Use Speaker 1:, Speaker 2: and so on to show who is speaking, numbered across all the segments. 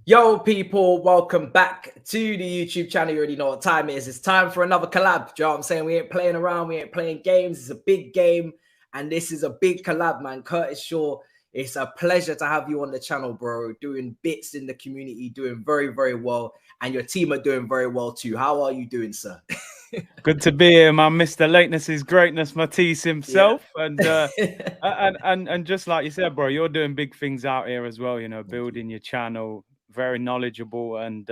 Speaker 1: Yo, people, welcome back to the YouTube channel. You already know what time it is. It's time for another collab. Do you know what I'm saying? We ain't playing around. We ain't playing games. It's a big game, and this is a big collab, man. Curtis Shaw, it's a pleasure to have you on the channel, bro. Doing bits in the community, doing very, very well, and your team are doing very well too. How are you doing, sir?
Speaker 2: Good to be here, man. Mr. Lateness is greatness, Matisse himself. Yeah. And just like you said, bro, you're doing big things out here as well, you know, building your channel, very knowledgeable, and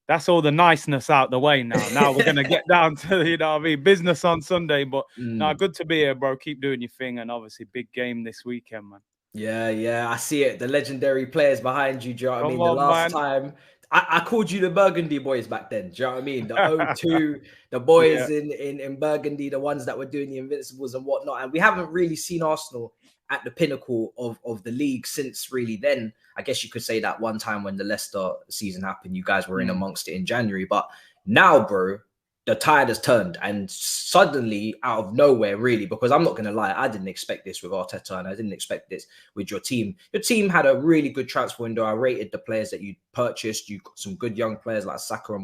Speaker 2: that's all the niceness out the way now. Now we're gonna get down to, you know what I mean, business on Sunday. But no, good to be here, bro. Keep doing your thing, and obviously big game this weekend, man.
Speaker 1: Yeah, I see it. The legendary players behind you, do you know what I mean? The last time I called you the Burgundy boys back then. Do you know what I mean? The O2, the boys in Burgundy, the ones that were doing the Invincibles and whatnot. And we haven't really seen Arsenal at the pinnacle of the league since really then. I guess you could say that one time when the Leicester season happened, you guys were in amongst it in January. But now, bro, the tide has turned, and suddenly out of nowhere, really, because I'm not going to lie, I didn't expect this with Arteta, and I didn't expect this with your team. Your team had a really good transfer window. I rated the players that you purchased. You got some good young players like Saka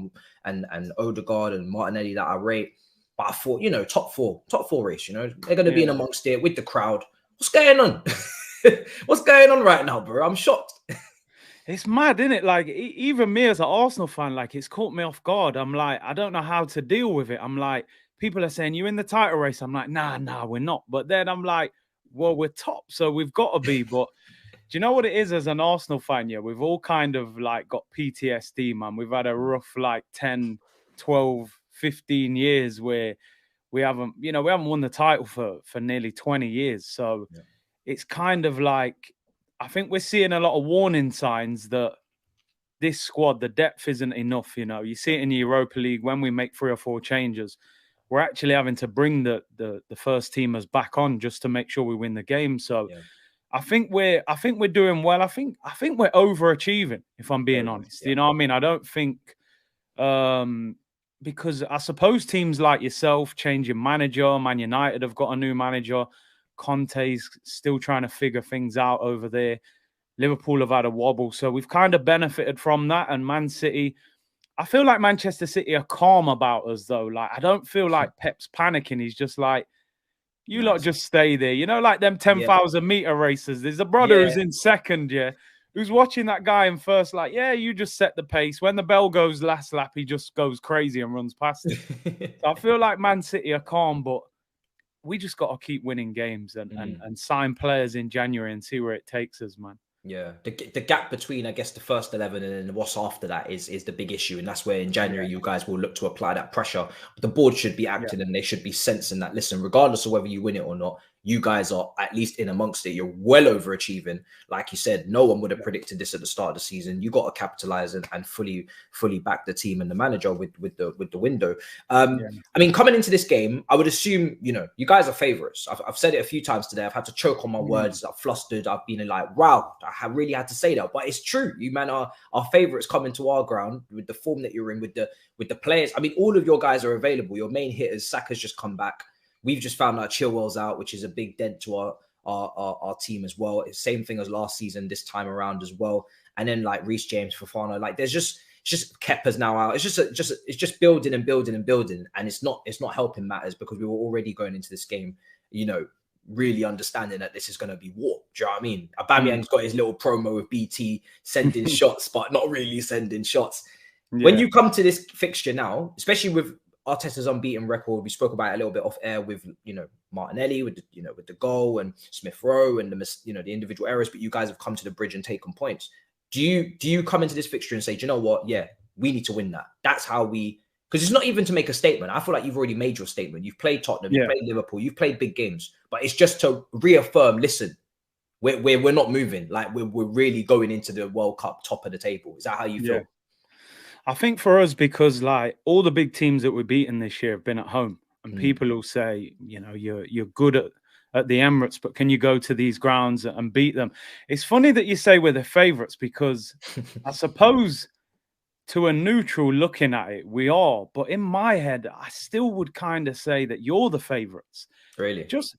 Speaker 1: and Odegaard and Martinelli that I rate. But I thought, you know, top four race, you know, they're going to be in amongst it with the crowd. What's going on? What's going on right now, bro? I'm shocked.
Speaker 2: It's mad, isn't it? Like, even me as an Arsenal fan, like, it's caught me off guard. I'm like, I don't know how to deal with it. I'm like, people are saying, you in the title race? I'm like, nah, we're not. But then I'm like, well, we're top, so we've got to be. But do you know what it is as an Arsenal fan? Yeah, we've all kind of, like, got PTSD, man. We've had a rough, like, 10, 12, 15 years where we haven't won the title for nearly 20 years. So it's kind of like, I think we're seeing a lot of warning signs that this squad, the depth isn't enough. You know, you see it in the Europa League when we make 3 or 4 changes. We're actually having to bring the first teamers back on just to make sure we win the game. So I think we're doing well. I think we're overachieving, if I'm being honest. You know what I mean? I don't think because I suppose teams like yourself changing manager, Man United have got a new manager. Conte's still trying to figure things out over there. Liverpool have had a wobble. So we've kind of benefited from that. And Man City, I feel like Manchester City are calm about us, though. Like, I don't feel like Pep's panicking. He's just like, you lot just stay there. You know, like them 10,000 meter races. There's a brother who's in second, who's watching that guy in first, like, you just set the pace. When the bell goes last lap, he just goes crazy and runs past it. So I feel like Man City are calm, but we just got to keep winning games and sign players in January and see where it takes us, man.
Speaker 1: Yeah, the gap between, I guess, the first 11 and then what's after that is the big issue. And that's where in January you guys will look to apply that pressure. But the board should be acting and they should be sensing that, listen, regardless of whether you win it or not, you guys are at least in amongst it. You're well overachieving. Like you said, no one would have predicted this at the start of the season. You got to capitalize and fully back the team and the manager with the window. I mean, coming into this game, I would assume, you know, you guys are favorites. I've said it a few times today. I've had to choke on my words. I've flustered. I've been like, wow, I really had to say that. But it's true. You man are our favorites coming to our ground with the form that you're in, with the players. I mean, all of your guys are available. Your main hitters, Saka's just come back. We've just found out Chilwell's out, which is a big dent to our team as well. It's same thing as last season, this time around as well. And then like Reece James, Fofana, like it's just Kepa's now out. It's just building and building and building, and it's not helping matters because we were already going into this game, you know, really understanding that this is going to be war. Do you know what I mean? Aubameyang's got his little promo with BT sending shots, but not really sending shots. When you come to this fixture now, especially with Arteta's unbeaten record, we spoke about it a little bit off air with, you know, Martinelli with the goal and Smith Rowe and the individual errors, but you guys have come to the bridge and taken points. Do you come into this fixture and say, do you know what? Yeah, we need to win that. That's how we, because it's not even to make a statement. I feel like you've already made your statement. You've played Tottenham, you've played Liverpool, you've played big games, but it's just to reaffirm, listen, we're not moving. Like we're really going into the World Cup top of the table. Is that how you feel?
Speaker 2: I think for us, because like all the big teams that we're beating this year have been at home, and people will say, you know, you're good at the Emirates, but can you go to these grounds and beat them? It's funny that you say we're the favourites because I suppose to a neutral looking at it, we are. But in my head, I still would kind of say that you're the favourites.
Speaker 1: Really?
Speaker 2: Just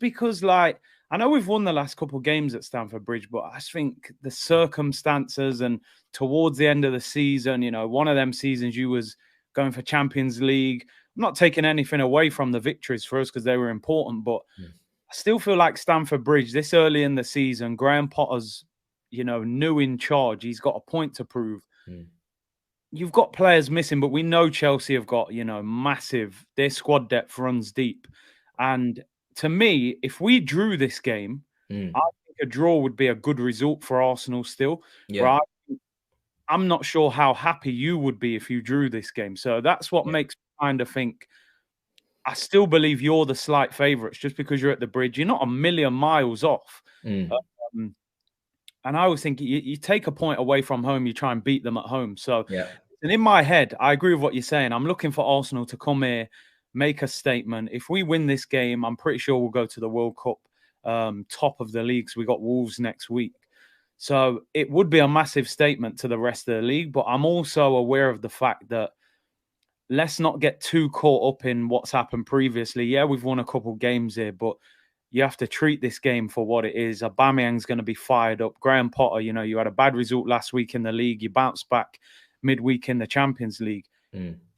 Speaker 2: because, like, I know we've won the last couple of games at Stamford Bridge, but I just think the circumstances and towards the end of the season, you know, one of them seasons you was going for Champions League. I'm not taking anything away from the victories for us because they were important, but I still feel like Stamford Bridge this early in the season, Graham Potter's, you know, new in charge. He's got a point to prove. You've got players missing, but we know Chelsea have got, you know, massive, their squad depth runs deep. And to me, if we drew this game, I think a draw would be a good result for Arsenal still.
Speaker 1: Yeah.
Speaker 2: Right? I'm not sure how happy you would be if you drew this game. So that's what makes me kind of think I still believe you're the slight favourites just because you're at the Bridge. You're not a million miles off. And I always think you take a point away from home, you try and beat them at home. So, and in my head, I agree with what you're saying. I'm looking for Arsenal to come here, make a statement. If we win this game, I'm pretty sure we'll go to the World Cup top of the league. So we got Wolves next week. So it would be a massive statement to the rest of the league. But I'm also aware of the fact that let's not get too caught up in what's happened previously. Yeah, we've won a couple games here, but you have to treat this game for what it is. Aubameyang's going to be fired up. Graham Potter, you know, you had a bad result last week in the league. You bounced back midweek in the Champions League.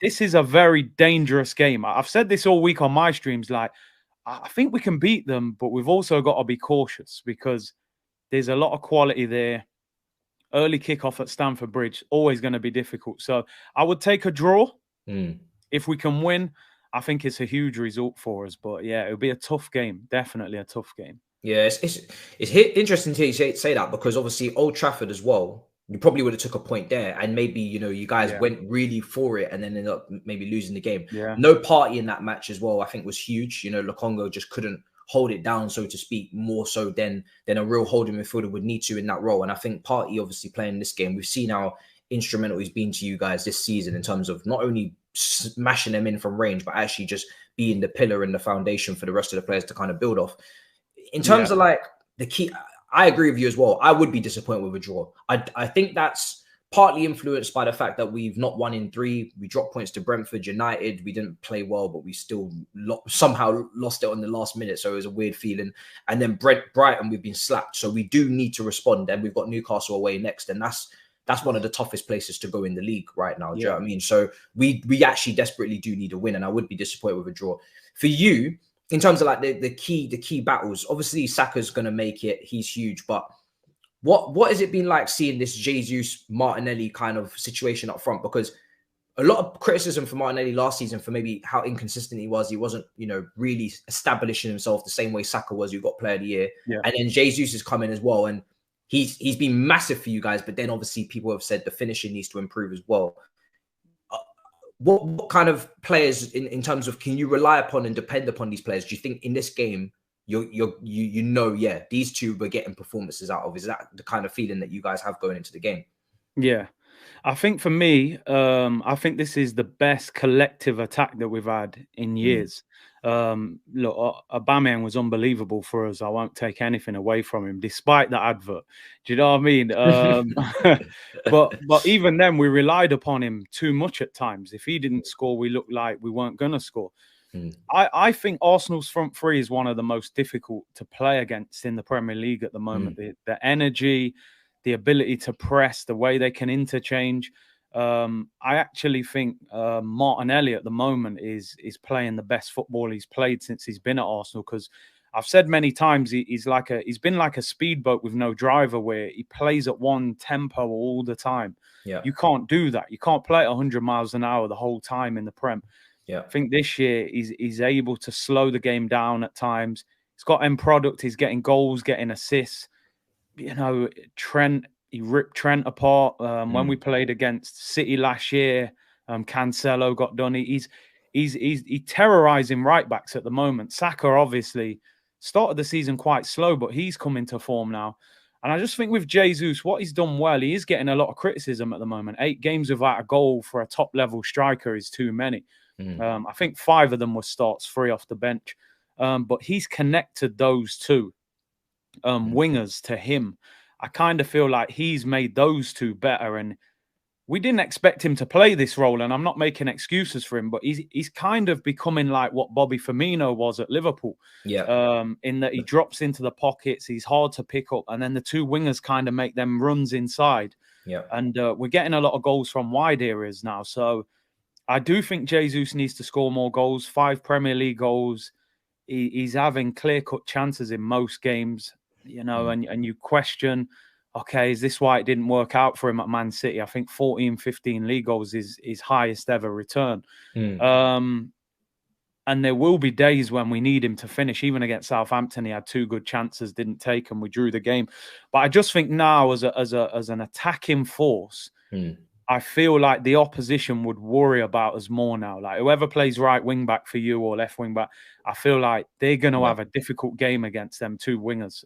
Speaker 2: This is a very dangerous game. I've said this all week on my streams. Like, I think we can beat them, but we've also got to be cautious because there's a lot of quality there. Early kickoff at Stamford Bridge, always going to be difficult. So I would take a draw. If we can win, I think it's a huge result for us. But yeah, it'll be a tough game. Definitely a tough game.
Speaker 1: Yeah, it's interesting to say that because obviously Old Trafford as well, you probably would have took a point there and maybe, you know, you guys went really for it and then ended up maybe losing the game. No party in that match as well, I think was huge. You know, Lokonga just couldn't hold it down, so to speak, more so than a real holding midfielder would need to in that role. And I think Partey obviously playing this game, we've seen how instrumental he's been to you guys this season in terms of not only smashing them in from range, but actually just being the pillar and the foundation for the rest of the players to kind of build off. In terms of like the key, I agree with you as well. I would be disappointed with a draw. I think that's partly influenced by the fact that we've not won in 3. We dropped points to Brentford, United. We didn't play well, but we still somehow lost it on the last minute. So it was a weird feeling. And then Brighton, we've been slapped. So we do need to respond. And we've got Newcastle away next. And that's one of the toughest places to go in the league right now. Do you know what I mean? So we actually desperately do need a win. And I would be disappointed with a draw. For you, in terms of like the key battles, obviously Saka's going to make it. He's huge. But what has it been like seeing this Jesus Martinelli kind of situation up front? Because a lot of criticism for Martinelli last season for maybe how inconsistent he was. He wasn't, you know, really establishing himself the same way Saka was, who got player of the year. And then Jesus is coming as well. And he's been massive for you guys. But then obviously people have said the finishing needs to improve as well. What kind of players in terms of can you rely upon and depend upon these players? Do you think in this game you know, these two we're getting performances out of? Is that the kind of feeling that you guys have going into the game?
Speaker 2: Yeah, I think for me, I think this is the best collective attack that we've had in years. Look, Aubameyang was unbelievable for us. I won't take anything away from him, despite the advert. Do you know what I mean? But even then, we relied upon him too much at times. If he didn't score, we looked like we weren't going to score. I think Arsenal's front three is one of the most difficult to play against in the Premier League at the moment. The energy, the ability to press, the way they can interchange. I actually think Martinelli at the moment is playing the best football he's played since he's been at Arsenal. Because I've said many times he's been like a speedboat with no driver, where he plays at one tempo all the time. You can't do that. You can't play at 100 miles an hour the whole time in the Prem. I think this year he's able to slow the game down at times. He's got end product. He's getting goals, getting assists. You know, Trent, he ripped Trent apart when we played against City last year. Cancelo got done. He's terrorizing right backs at the moment. Saka obviously started the season quite slow, but he's come into form now. And I just think with Jesus, what he's done well, he is getting a lot of criticism at the moment. 8 games without a goal for a top level striker is too many. I think 5 of them were starts, 3 off the bench. But he's connected those 2 wingers to him. I kind of feel like he's made those 2 better. And we didn't expect him to play this role, and I'm not making excuses for him, but he's kind of becoming like what Bobby Firmino was at Liverpool.
Speaker 1: Yeah.
Speaker 2: In that he drops into the pockets, he's hard to pick up, and then the two wingers kind of make them runs inside.
Speaker 1: Yeah.
Speaker 2: And we're getting a lot of goals from wide areas now. So I do think Jesus needs to score more goals, 5 Premier League goals. He's having clear-cut chances in most games, you know, and you question, okay, is this why it didn't work out for him at Man City? I think 14, 15 league goals is his highest ever return. And there will be days when we need him to finish. Even against Southampton, he had 2 good chances, didn't take them. We drew the game. But I just think now as an attacking force, I feel like the opposition would worry about us more now. Like whoever plays right wing back for you or left wing back, I feel like they're going to have a difficult game against them 2 wingers.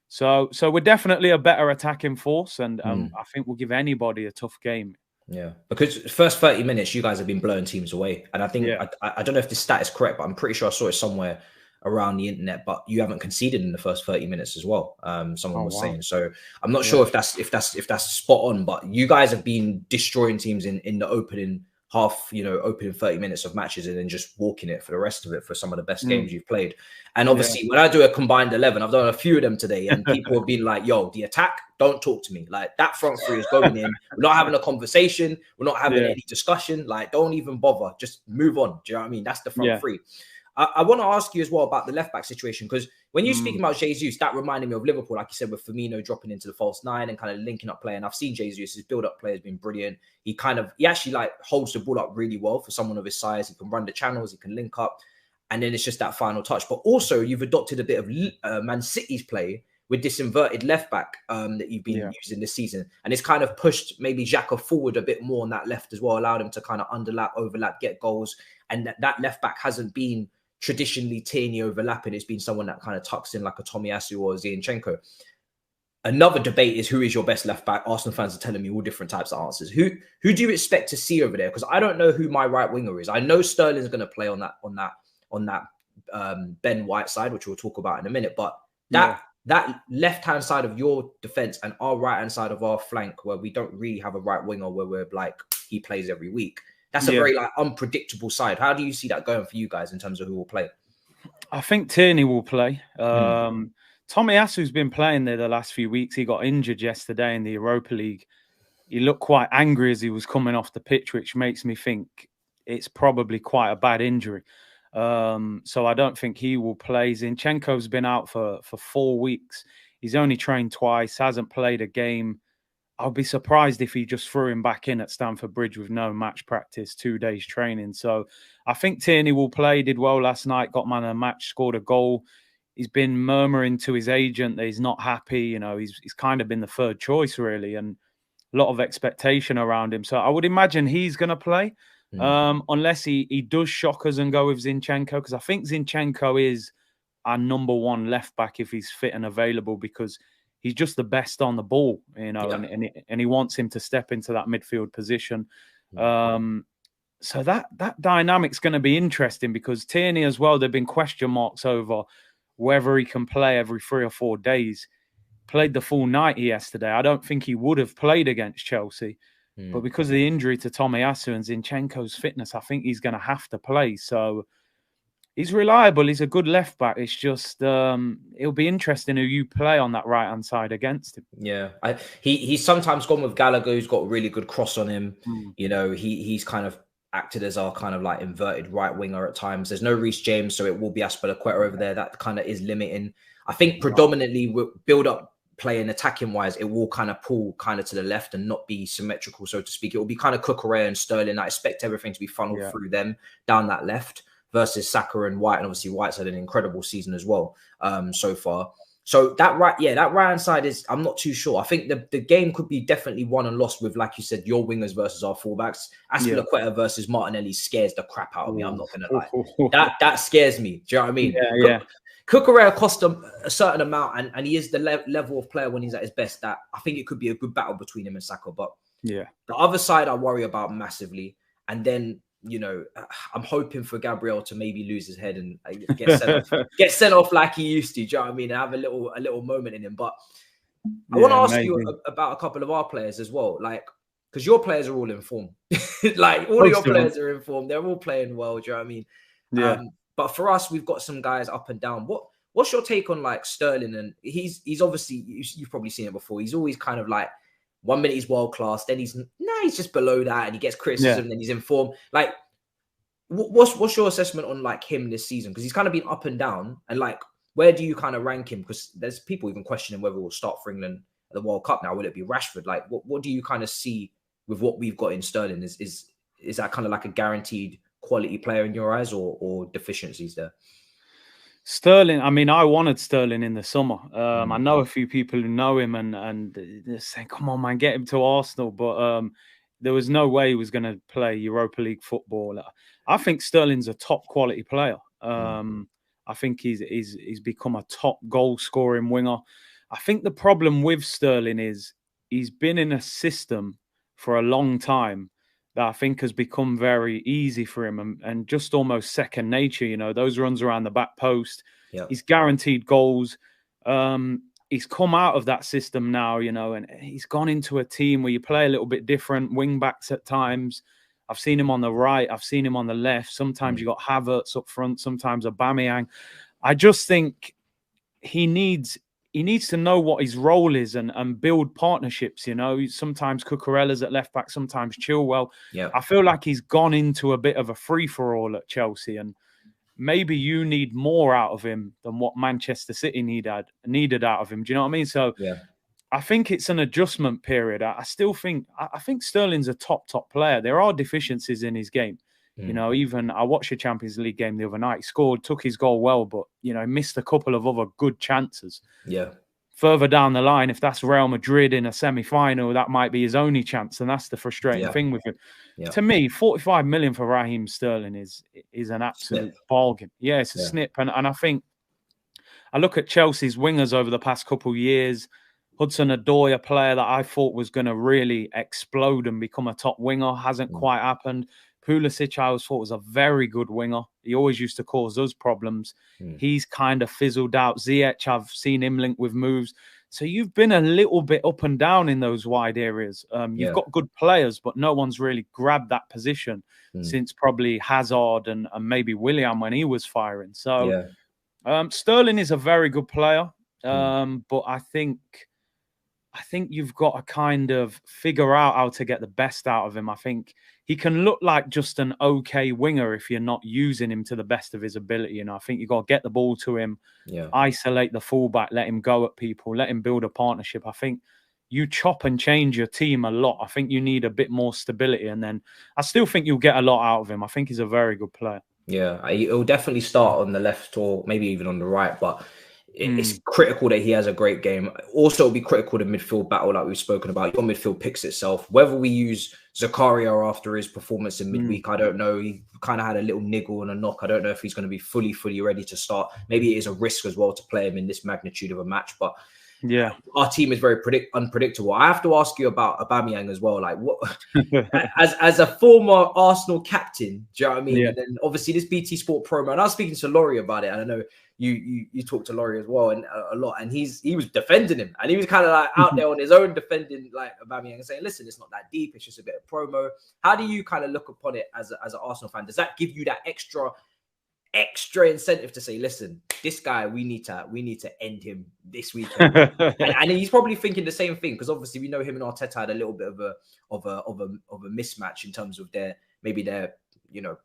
Speaker 2: So we're definitely a better attacking force, and I think we'll give anybody a tough game.
Speaker 1: Yeah, because the first 30 minutes, you guys have been blowing teams away. And I think, I don't know if this stat is correct, but I'm pretty sure I saw it somewhere around the internet, but you haven't conceded in the first 30 minutes as well. Someone was saying. So I'm not sure if that's spot on, but you guys have been destroying teams in the opening half, you know, opening 30 minutes of matches and then just walking it for the rest of it for some of the best games you've played. And obviously when I do a combined 11, I've done a few of them today, and people have been like, yo, the attack, don't talk to me. Like that front three is going in. We're not having a conversation. We're not having any discussion. Like, don't even bother. Just move on. Do you know what I mean? That's the front three. I want to ask you as well about the left back situation, because when you're speaking about Jesus, that reminded me of Liverpool, like you said, with Firmino dropping into the false 9 and kind of linking up play. And I've seen Jesus, his build-up play has been brilliant. He actually like holds the ball up really well for someone of his size. He can run the channels, he can link up, and then it's just that final touch. But also you've adopted a bit of Man City's play with this inverted left back that you've been using this season. And it's kind of pushed maybe Xhaka forward a bit more on that left as well, allowed him to kind of overlap, get goals. And that left back hasn't been traditionally Tierney overlapping. It's been someone that kind of tucks in like a Tomiyasu or a Zinchenko. Another debate is, who is your best left back? Arsenal fans are telling me all different types of answers. Who do you expect to see over there? Because I don't know who my right winger is. I know Sterling's going to play on that Ben White side, which we'll talk about in a minute. But that left-hand side of your defense and our right-hand side of our flank, where we don't really have a right winger, where we're like, he plays every week. That's a very like unpredictable side. How do you see that going for you guys in terms of who will play?
Speaker 2: I think Tierney will play. Tomiyasu's been playing there the last few weeks. He got injured yesterday in the Europa League. He looked quite angry as he was coming off the pitch, which makes me think it's probably quite a bad injury. So I don't think he will play. Zinchenko's been out for 4 weeks. He's only trained twice, hasn't played a game. I'll be surprised if he just threw him back in at Stamford Bridge with no match practice, 2 days training. So I think Tierney will play, did well last night, got man of the match, scored a goal. He's been murmuring to his agent that he's not happy. You know, he's kind of been the third choice, really, and a lot of expectation around him. So I would imagine he's going to play, unless he does shock us and go with Zinchenko, because I think Zinchenko is our number 1 left back if he's fit and available, because he's just the best on the ball, you know, and he wants him to step into that midfield position. So that dynamic's going to be interesting, because Tierney as well, there have been question marks over whether he can play every 3 or 4 days. Played the full 90 yesterday. I don't think he would have played against Chelsea, but because of the injury to Tomiyasu and Zinchenko's fitness, I think he's going to have to play. So he's reliable. He's a good left back. It's just it'll be interesting who you play on that right hand side against him.
Speaker 1: Yeah, he's sometimes gone with Gallagher, who's got a really good cross on him. You know, he's kind of acted as our kind of like inverted right winger at times. There's no Reece James, so it will be Aspilicueta over there. That kind of is limiting. I think predominantly with build up play and attacking wise, it will kind of pull kind of to the left and not be symmetrical, so to speak. It will be kind of Cucurella and Sterling. I expect everything to be funneled through them down that left, versus Saka and White. And obviously White's had an incredible season as well so far. So that right-hand side is, I'm not too sure. I think the game could be definitely won and lost with, like you said, your wingers versus our fullbacks. Aspilicueta versus Martinelli scares the crap out of me. I'm not going to lie. That scares me. Do you know what I mean?
Speaker 2: Yeah.
Speaker 1: Cucurella cost him a certain amount, and he is the level of player when he's at his best, that I think it could be a good battle between him and Saka. But the other side I worry about massively. And then, you know, I'm hoping for Gabriel to maybe lose his head and get sent off like he used to. Do you know what I mean? And have a little moment in him. But I want to ask you about a couple of our players as well. Like, because your players are all in form. Like all of your players are in form. They're all playing well. Do you know what I mean?
Speaker 2: Yeah.
Speaker 1: But for us, we've got some guys up and down. What's your take on like Sterling? And he's obviously, you've probably seen it before. He's always kind of like, 1 minute he's world class, then he's just below that, and he gets criticism, then he's in form. Like, what's your assessment on like him this season? Because he's kind of been up and down, and like, where do you kind of rank him? Because there's people even questioning whether we'll start for England at the World Cup now. Will it be Rashford? Like, what do you kind of see with what we've got in Sterling? Is that kind of like a guaranteed quality player in your eyes, or deficiencies there?
Speaker 2: Sterling, I mean, I wanted Sterling in the summer. I know a few people who know him, and they're saying, "Come on, man, get him to Arsenal." But there was no way he was going to play Europa League football. I think Sterling's a top quality player. I think he's become a top goal scoring winger. I think the problem with Sterling is he's been in a system for a long time that I think has become very easy for him and just almost second nature. You know, those runs around the back post, he's guaranteed goals. He's come out of that system now, you know, and he's gone into a team where you play a little bit different, wing backs at times. I've seen him on the right. I've seen him on the left. Sometimes you got Havertz up front, sometimes Aubameyang. I just think he needs to know what his role is and build partnerships, you know. Sometimes Cucurella's at left back, sometimes Chilwell. I feel like he's gone into a bit of a free-for-all at Chelsea, and maybe you need more out of him than what Manchester City needed out of him. Do you know what I mean? So I think it's an adjustment period. I think Sterling's a top player. There are deficiencies in his game. You know, even I watched a Champions League game the other night. He scored, took his goal well, but, you know, missed a couple of other good chances. Further down the line, if that's Real Madrid in a semi-final, that might be his only chance, and that's the frustrating thing with him. To me, 45 million for Raheem Sterling is an absolute bargain. Yeah, it's a snip. And I think I look at Chelsea's wingers over the past couple of years. Hudson-Odoi, a player that I thought was going to really explode and become a top winger, hasn't quite happened. Pulisic, I always thought, was a very good winger. He always used to cause us problems. He's kind of fizzled out. Ziyech, I've seen him linked with moves. So you've been a little bit up and down in those wide areas. You've got good players, but no one's really grabbed that position since probably Hazard and maybe Willian when he was firing. So Sterling is a very good player, but I think you've got to kind of figure out how to get the best out of him. I think he can look like just an okay winger if you're not using him to the best of his ability. You know, I think you've got to get the ball to him, isolate the fullback, let him go at people, let him build a partnership. I think you chop and change your team a lot. I think you need a bit more stability. And then I still think you'll get a lot out of him. I think he's a very good player.
Speaker 1: Yeah, he'll definitely start on the left or maybe even on the right, but it's critical that he has a great game. Also, it'll be critical the midfield battle, like we've spoken about. Your midfield picks itself. Whether we use Zakaria after his performance in midweek, I don't know. He kind of had a little niggle and a knock. I don't know if he's going to be fully ready to start. Maybe it is a risk as well to play him in this magnitude of a match. But our team is very unpredictable. I have to ask you about Aubameyang as well. Like, what as a former Arsenal captain, do you know what I mean? And then obviously this BT Sport promo, and I was speaking to Laurie about it, and I know you talked to Laurie as well, and a lot, and he was defending him, and he was kind of like out there on his own defending like Aubameyang and saying, listen, it's not that deep, it's just a bit of promo. How do you kind of look upon it as an Arsenal fan? Does that give you that extra incentive to say, listen, this guy, we need to end him this weekend? and he's probably thinking the same thing, because obviously we know him and Arteta had a little bit of a mismatch in terms of their you know,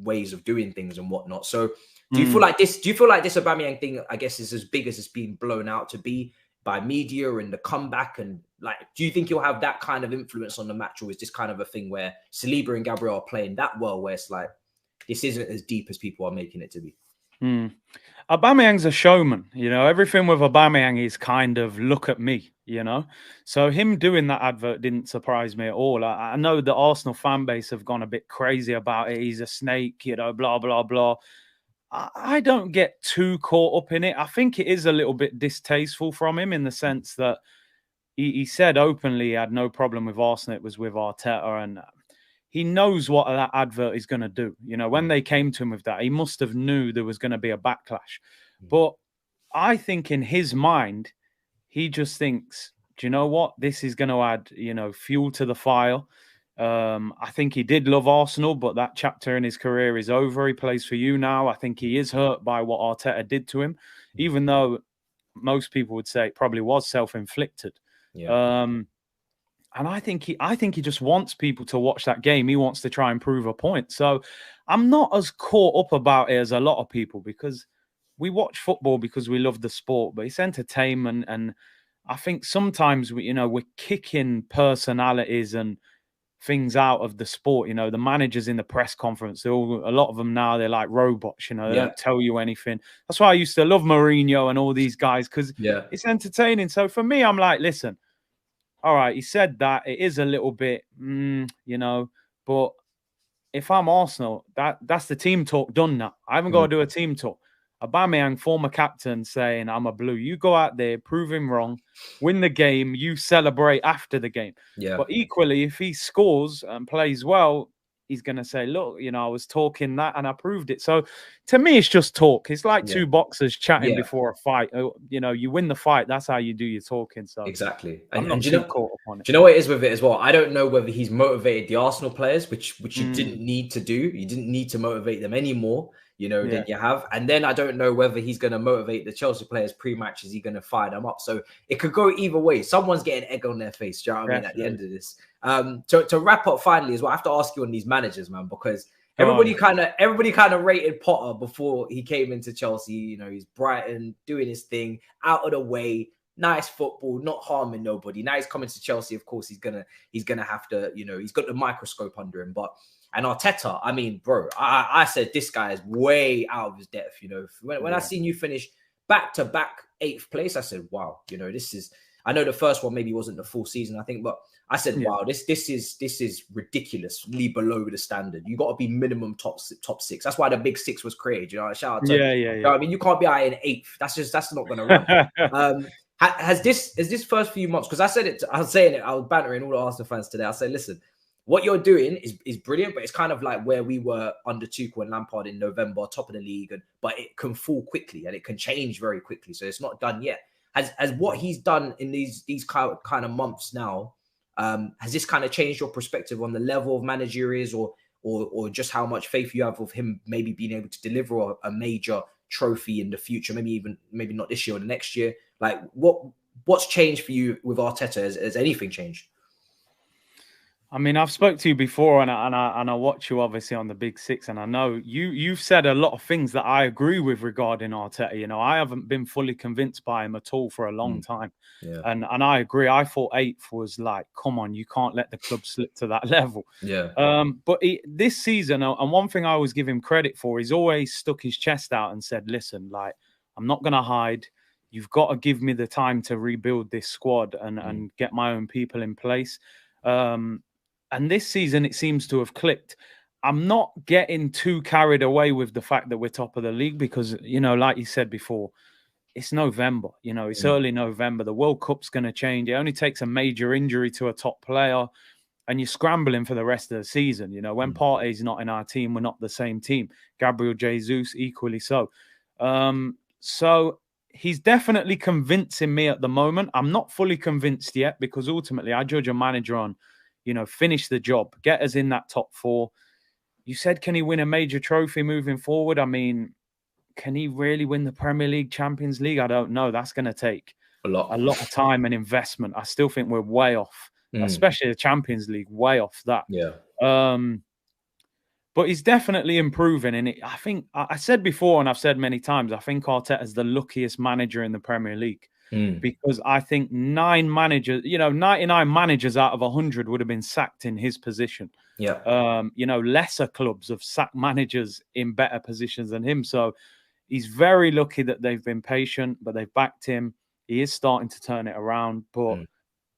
Speaker 1: ways of doing things and whatnot. So do you feel like this Aubameyang thing, I guess, is as big as it's been blown out to be by media and the comeback? And like, do you think you'll have that kind of influence on the match, or is this kind of a thing where Saliba and Gabriel are playing that well, where it's like, this isn't as deep as people are making it to be?
Speaker 2: Aubameyang's a showman. You know, everything with Aubameyang is kind of look at me, you know. So him doing that advert didn't surprise me at all. I know the Arsenal fan base have gone a bit crazy about it. He's a snake, you know, blah, blah, blah. I don't get too caught up in it. I think it is a little bit distasteful from him in the sense that he said openly he had no problem with Arsenal. It was with Arteta, and he knows what that advert is going to do. You know, when they came to him with that, he must have knew there was going to be a backlash. But I think in his mind, he just thinks, do you know what? This is going to add, fuel to the fire. I think he did love Arsenal, but that chapter in his career is over. He plays for you now. I think he is hurt by what Arteta did to him, even though most people would say it probably was self-inflicted.
Speaker 1: Yeah.
Speaker 2: And I think he just wants people to watch that game. He wants to try and prove a point. So I'm not as caught up about it as a lot of people, because we watch football because we love the sport, but it's entertainment. And I think sometimes we're kicking personalities and things out of the sport. The managers in the press conference, a lot of them now, they're like robots, they don't tell you anything. That's why I used to love Mourinho and all these guys, because it's entertaining. So for me, I'm like, listen, all right, he said that. It is a little bit, but if I'm Arsenal, that's the team talk done now. I haven't got to do a team talk. Aubameyang, former captain, saying, I'm a blue. You go out there, prove him wrong, win the game, you celebrate after the game.
Speaker 1: Yeah.
Speaker 2: But equally, if he scores and plays well, he's going to say, look, I was talking that and I proved it. So to me, it's just talk. It's like two boxers chatting before a fight. You win the fight. That's how you do your talking. So
Speaker 1: exactly.
Speaker 2: I'm not too caught up on it.
Speaker 1: Do you know what it is with it as well? I don't know whether he's motivated the Arsenal players, which you didn't need to do. You didn't need to motivate them anymore, than you have. And then I don't know whether he's going to motivate the Chelsea players pre-match. Is he going to fire them up? So it could go either way. Someone's getting egg on their face. Do you know what I mean? At the end of this. To wrap up finally as well, I have to ask you on these managers, man, because everybody kind of rated Potter before he came into Chelsea. He's Brighton, doing his thing, out of the way, nice football, not harming nobody. Now he's coming to Chelsea. Of course, he's gonna have to, he's got the microscope under him. And Arteta, I mean, bro, I said this guy is way out of his depth. When I seen you finish back to back 8th place, I said, wow, this is. I know the first one maybe wasn't the full season, I think, but I said, wow, this is ridiculously below the standard. You got to be minimum top 6. That's why the Big 6 was created. Shout out to I mean, you can't be out in 8th. That's not going to run. Has this first few months? Because I said it. I was saying it. I was bantering all the Arsenal fans today. I said, listen, what you're doing is brilliant, but it's kind of like where we were under Tuchel and Lampard in November, top of the league, but it can fall quickly and it can change very quickly. So it's not done yet. Has what he's done in these kind of months now, has this kind of changed your perspective on the level of manager is, or just how much faith you have of him maybe being able to deliver a major trophy in the future, maybe not this year or the next year? Like what's changed for you with Arteta? Has anything changed?
Speaker 2: I mean, I've spoke to you before, and I watch you obviously on the Big 6, and I know you've said a lot of things that I agree with regarding Arteta. I haven't been fully convinced by him at all for a long time, and I agree. I thought 8th was like, come on, you can't let the club slip to that level. But this season, and one thing I always give him credit for, he's always stuck his chest out and said, listen, like, I'm not going to hide. You've got to give me the time to rebuild this squad and get my own people in place. And this season, it seems to have clicked. I'm not getting too carried away with the fact that we're top of the league because, like you said before, it's November. It's early November. The World Cup's going to change. It only takes a major injury to a top player and you're scrambling for the rest of the season. When Partey's not in our team, we're not the same team. Gabriel Jesus, equally so. So he's definitely convincing me at the moment. I'm not fully convinced yet because ultimately I judge a manager on, finish the job, get us in that top 4. You said, can he win a major trophy moving forward? I mean, can he really win the Premier League, Champions League? I don't know. That's going to take a lot of time and investment. I still think we're way off, especially the Champions League, way off that. But he's definitely improving. And I think I said before, and I've said many times, I think Arteta is the luckiest manager in the Premier League. Because I think 99 managers out of 100 would have been sacked in his position. Lesser clubs have sacked managers in better positions than him. So he's very lucky that they've been patient, but they've backed him. He is starting to turn it around, but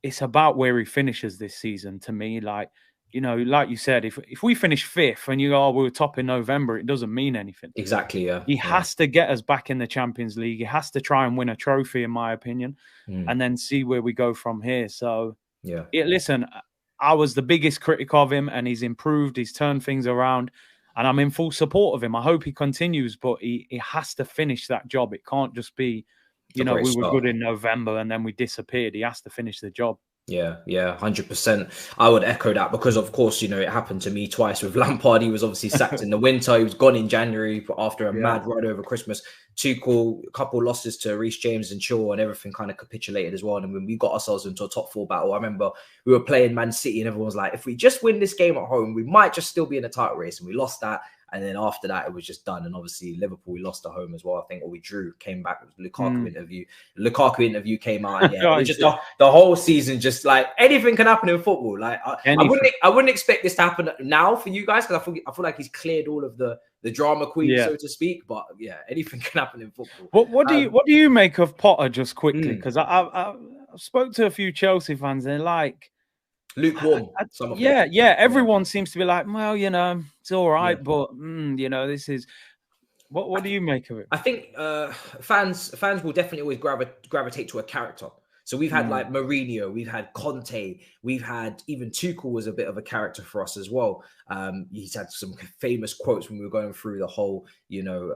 Speaker 2: it's about where he finishes this season to me. Like you said, if we finish 5th and you go, we were top in November, it doesn't mean anything.
Speaker 1: Exactly,
Speaker 2: He has to get us back in the Champions League. He has to try and win a trophy, in my opinion, and then see where we go from here. So, listen, I was the biggest critic of him, and he's improved. He's turned things around, and I'm in full support of him. I hope he continues, but he has to finish that job. It can't just be you know, we were good in November and then we disappeared. He has to finish the job.
Speaker 1: Yeah, 100%. I would echo that because, of course, you know, it happened to me twice with Lampard. He was obviously sacked in the winter. He was gone in January after a mad run over Christmas. Tuchel, a couple losses to Reece James and Chilwell, and everything kind of capitulated as well. And when we got ourselves into a top 4 battle, I remember we were playing Man City and everyone was like, if we just win this game at home, we might just still be in a title race. And we lost that. And then after that, it was just done. And obviously, Liverpool, we lost at home as well, I think, or we drew, came back with the Lukaku interview. Lukaku interview came out. And yeah, it was just the whole season, just like anything can happen in football. Like I wouldn't expect this to happen now for you guys, because I feel like he's cleared all of the drama queen, so to speak. But yeah, anything can happen in football.
Speaker 2: What do you make of Potter, just quickly? Because I spoke to a few Chelsea fans, and they're like,
Speaker 1: lukewarm.
Speaker 2: Everyone seems to be like, well, you know, it's all right, but you know, this is what do you make of it?
Speaker 1: I think fans will definitely always gravitate to a character. So we've had like Mourinho, we've had Conte, we've had even Tuchel was a bit of a character for us as well. He's had some famous quotes when we were going through the whole, you know,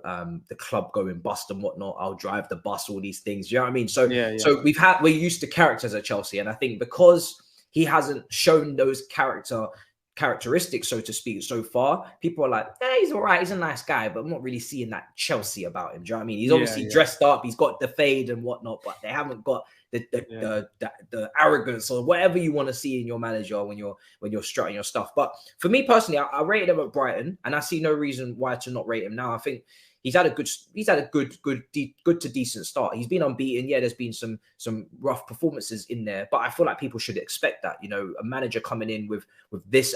Speaker 1: the club going bust and whatnot. I'll drive the bus, all these things. You know what I mean? So so we're used to characters at Chelsea, and I think because he hasn't shown those characteristics, so to speak, so far, people are like, he's all right, he's a nice guy, but I'm not really seeing that Chelsea about him. Do you know what I mean? He's obviously dressed up, he's got the fade and whatnot, but they haven't got the arrogance or whatever you want to see in your manager when you're strutting your stuff. But for me personally, I rated him at Brighton, and I see no reason why to not rate him now. I think he's had a good to decent start. He's been unbeaten. Yeah, there's been some rough performances in there, but I feel like people should expect that. You know, a manager coming in with this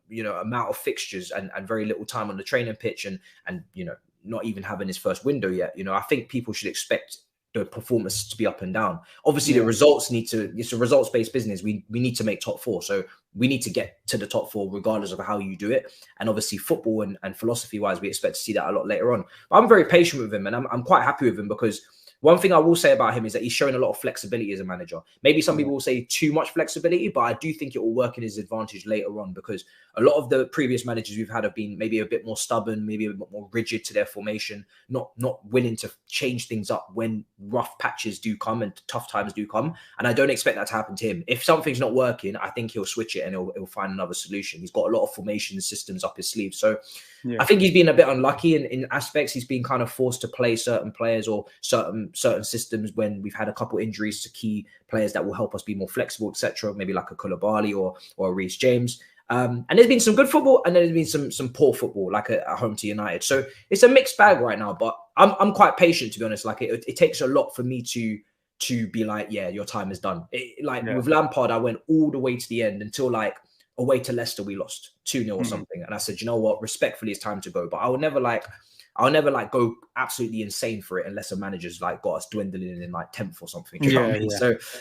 Speaker 1: you know, amount of fixtures and very little time on the training pitch, and you know, not even having his first window yet. You know, I think people should expect the performance to be up and down. Obviously, the results it's a results-based business. We need to make top 4. So we need to get to the top 4 regardless of how you do it. And obviously football and philosophy-wise, we expect to see that a lot later on. But I'm very patient with him, and I'm quite happy with him, because one thing I will say about him is that he's shown a lot of flexibility as a manager. Maybe some people will say too much flexibility, but I do think it will work in his advantage later on, because a lot of the previous managers we've had have been maybe a bit more stubborn, maybe a bit more rigid to their formation, not willing to change things up when rough patches do come and tough times do come. And I don't expect that to happen to him. If something's not working, I think he'll switch it and he'll find another solution. He's got a lot of formation systems up his sleeve. So I think he's been a bit unlucky in aspects. He's been kind of forced to play certain players or certain systems when we've had a couple injuries to key players that will help us be more flexible, etc. Maybe like a Koulibaly or a Reece James. And there's been some good football, and then there's been some poor football, like at home to United. So it's a mixed bag right now. But I'm quite patient, to be honest. Like it takes a lot for me to be like, yeah, your time is done. With Lampard, I went all the way to the end until like away to Leicester, we lost 2-0 or something, and I said, you know what, respectfully, it's time to go. But I'll never go absolutely insane for it unless a manager's like got us dwindling in like 10th or something. You know what I mean?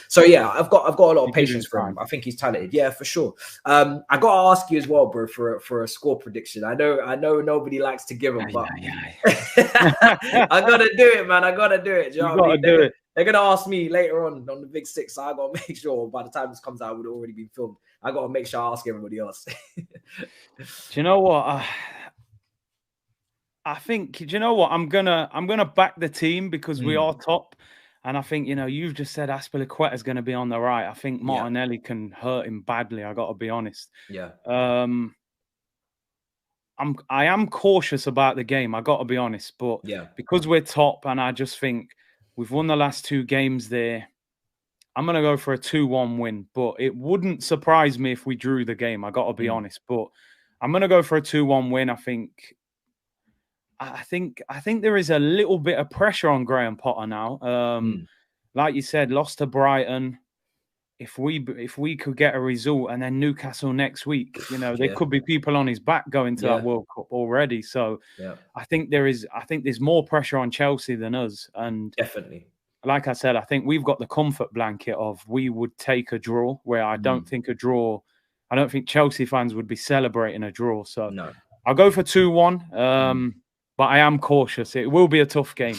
Speaker 1: So yeah, I've got a lot of patience for him. I think he's talented. Yeah, for sure. I gotta ask you as well, bro, for a score prediction. I know nobody likes to give them, but I gotta do it, man. I gotta do it. Do you know what I mean? They're gonna ask me later on the Big Six, so I gotta make sure by the time this comes out, it would have already been filmed. I gotta make sure I ask everybody else.
Speaker 2: Do you know what? I think, do you know what? I'm gonna back the team because we are top, and I think, you know, you've just said Aspilicueta is going to be on the right. I think Martinelli can hurt him badly. I got to be honest.
Speaker 1: Yeah.
Speaker 2: I am cautious about the game. I got to be honest, but because we're top, and I just think we've won the last 2 games there, I'm going to go for a 2-1 win. But it wouldn't surprise me if we drew the game. I got to be honest, but I'm going to go for a 2-1 win. I think there is a little bit of pressure on Graham Potter now. Like you said, lost to Brighton. If we could get a result, and then Newcastle next week, you know, there could be people on his back going to that World Cup already. So I think there's more pressure on Chelsea than us. And
Speaker 1: definitely,
Speaker 2: like I said, I think we've got the comfort blanket of we would take a draw, where I don't think Chelsea fans would be celebrating a draw. So
Speaker 1: no,
Speaker 2: I'll go for 2-1. But I am cautious. It will be a tough game.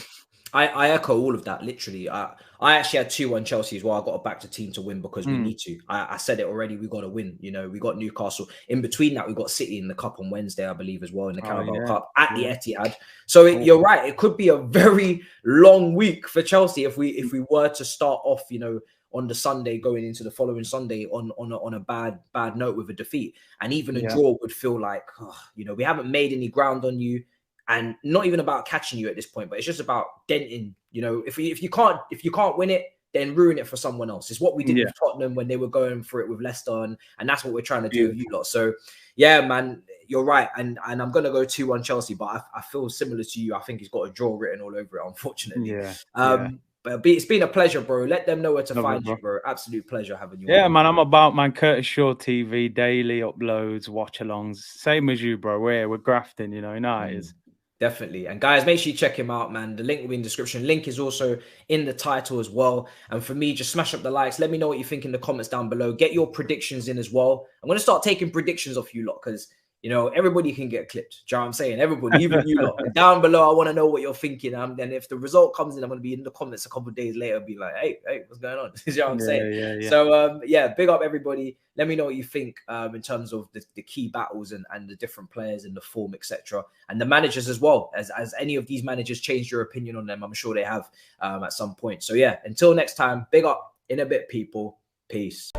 Speaker 1: I echo all of that. Literally, I actually had 2-1 Chelsea as well. I got to back the team to win because we need to. I said it already. We got to win. You know, we got Newcastle. In between that, we got City in the cup on Wednesday, I believe, as well in the Carabao Cup at the Etihad. So you're right. It could be a very long week for Chelsea if we were to start off, you know, on the Sunday going into the following Sunday on a bad note with a defeat, and even a draw would feel like, oh, you know, we haven't made any ground on you. And not even about catching you at this point, but it's just about denting. You know, if you can't win it, then ruin it for someone else. It's what we did with Tottenham when they were going for it with Leicester, and that's what we're trying to do with you lot. So yeah, man, you're right. And I'm gonna go 2-1 Chelsea, but I feel similar to you. I think he's got a draw written all over it, unfortunately. But it's been a pleasure, bro. Let them know where to find you, bro. Absolute pleasure having you.
Speaker 2: Yeah, man, I'm about, man. Curtis Shaw TV, daily uploads, watch-alongs. Same as you, bro. We're grafting, you know how it is.
Speaker 1: Definitely. And guys, make sure you check him out, man. The link will be in the description. Link is also in the title as well. And for me, just smash up the likes. Let me know what you think in the comments down below. Get your predictions in as well. I'm going to start taking predictions off you lot because, you know, everybody can get clipped. Do you know what I'm saying? Everybody, even you lot. And down below, I want to know what you're thinking. Then if the result comes in, I'm going to be in the comments a couple of days later, be like, hey, what's going on? You know what I'm saying? So, big up everybody. Let me know what you think in terms of the key battles and the different players and the form, etc. And the managers as well. As any of these managers changed your opinion on them, I'm sure they have at some point. So, yeah, until next time, big up in a bit, people. Peace.